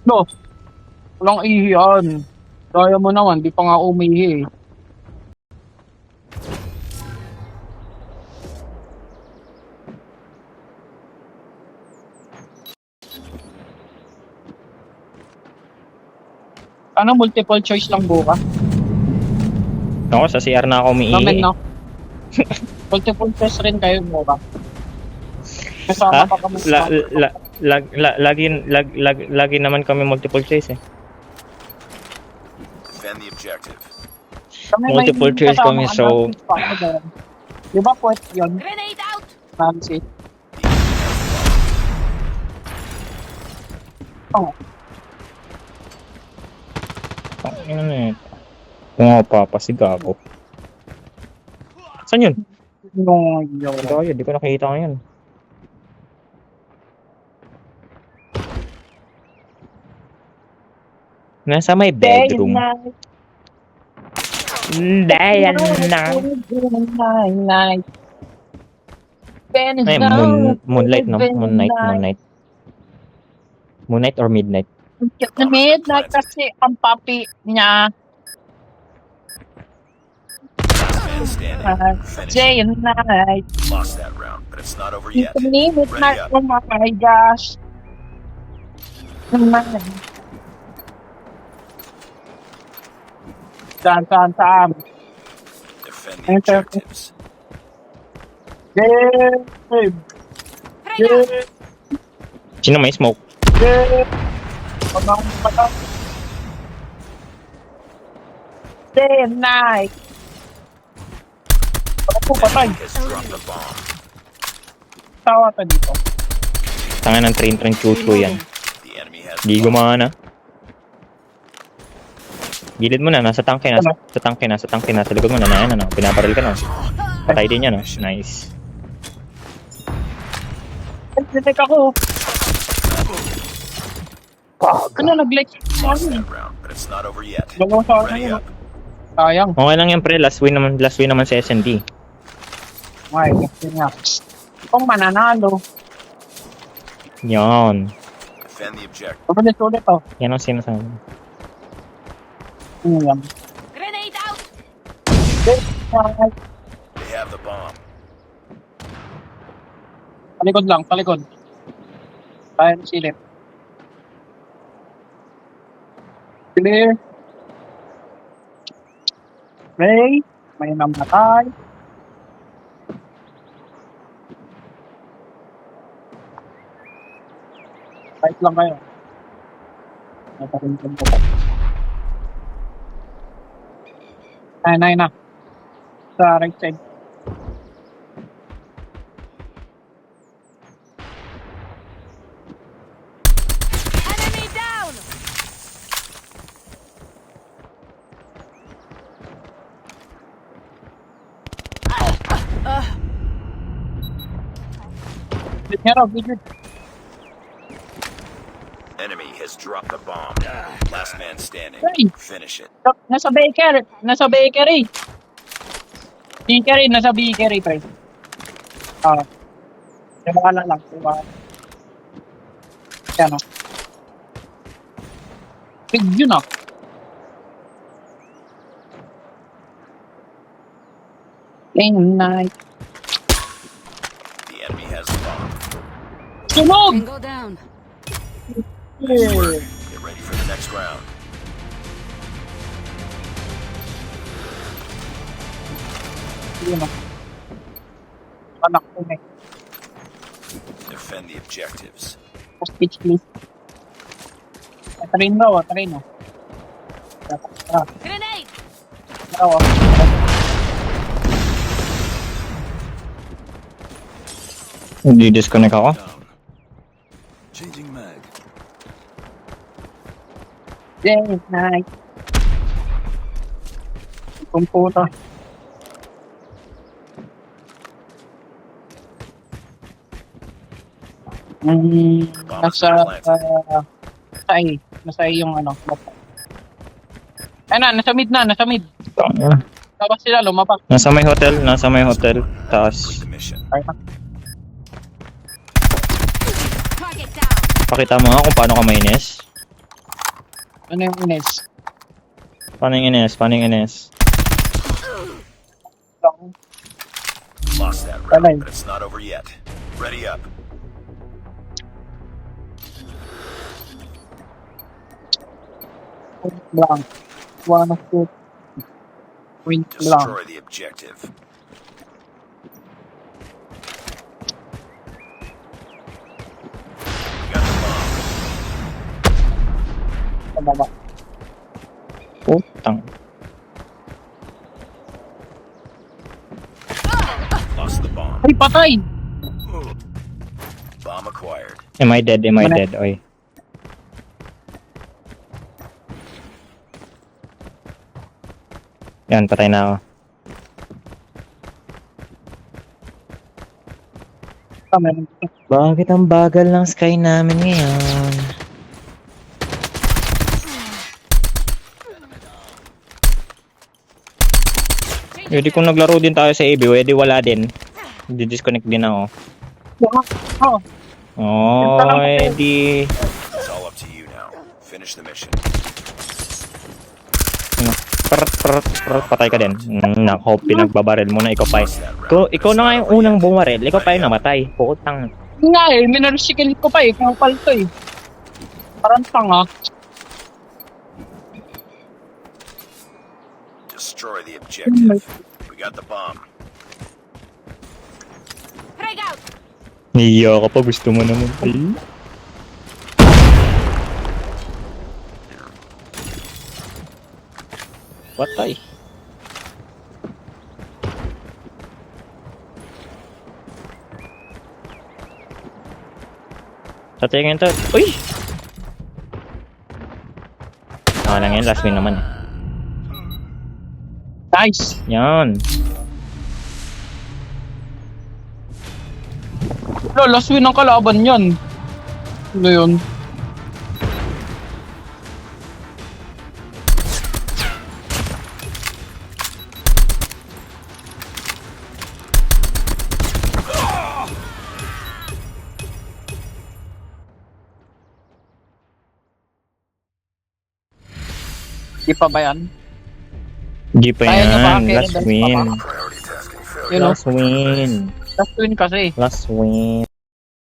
No, walang ihiyan. Kaya mo naman, di pa nga umihi eh. Ano, multiple choice lang buka? Ako, sa CR na ako Namin, umiihi. no? Multiple choice rin kayo buka. Kasama pa kami sa Lagi naman kami multiple choice eh. Defend the objective. kami multiple choice kami, so- Di ba point yun, Grenade out! Nancy? Oh, Ano na eh. Kung ako papasig ako. Saan yun? no, yun. Ito yun, di ko nakikita ngayon. Nasa may bedroom. Dayan na. Ay, moonlight no? Moonlight. Moonlight or midnight? Midnight kasi ang papi niya. Man standing. Finish. Day and night. Lost that round, but it's not over It's yet. a midnight. Ready up. Oh my gosh. Saan. Defend the Enter. objectives. Game. Game. Sino may smoke? Game. Patang. Day and night. Ako patay. Enemy has dropped the bomb. Tawa ka dito. Tangan ng train chuchu yan. The enemy has Di gumana. Gilid mo na, nasa tangke na. Sa likod mo na, yan, ano. Pinaparil ka na. Patay din yan, no? Nice. Nag-detect ako. Ano, nag-like? lost that round, but it's not over yet. Dalawang sa akin Ready yun. up. Sayang. Okay lang yan, pre. Last win naman sa SND. Ay, kasi nga. Kung mananalo. Yan. Defend the objective. Ulit oh. Yan ang sinasabi. Yan. Grenade out! They have the bomb. Talikod. Kaya silip. Clear. Ray. May namatay. Fight lang kayo. Natarintan ko pa. Ay na. Sa right side. Enemy down! Video. Enemy has dropped the bomb. Last man standing. Hey. Finish it. Nasa bakery. Nasa bakery, pre. Tiwala lang. Yan o. Big yun o. Night. The enemy has the bomb. Sunog! Tango down. Get ready for the next round. Yun o. Anak ko na. Defend the objectives. Speech please. Train o. Grenade! Hindi disconnect ako. Down. Changing mag. Night. Computer. Nasa yung ano. Ay na, nasa mid. Tapos sila lumapak. Nasa may hotel. Taas. Complete the mission. Ay, Target down! Pakita mo nga kung paano ka mainis. Ano yung Ines? Paano yung NS? Paano yung NS? Lost that Alay. round, but it's not over yet. Ready up. Point blank. One of two. Point blank. Destroy the objective. Got the bomb. Sa baba. Putang. Lost the bomb. Ay, patay! Bomb acquired. Am I dead? Am I Mana- dead? Oy. Yan, patay na ako. Ah, meron dito. Bakit ang bagal ng sky namin ngayon? Pwede kung naglaro din tayo sa AB, pwede wala din. Di-disconnect din ako. Oh, Oh, edi... It's all up to you now. Finish the mission. Patay ka din. Nako, pinagbabaril mo na ikaw pa. Ikaw na nga yung unang bumaril, ikaw pa yung namatay. Putang. yun nga eh, minarsikil ko pa eh, kapal to eh. Parang tanga. Destroy the objective. We got the bomb. Frag out. Niya ka pa, gusto mo naman. Ay. Patay. Sa tingin to. Uy! Lang yan, last win naman eh. Nice. Yan. Last win ang kalaban yan. Ano yun? Di pa ba yan? Di pa Kaya niyo ba, yan. kaya Last dalawa win. pa? Priority tasking failure. You know, Last win. last win kasi. Last win.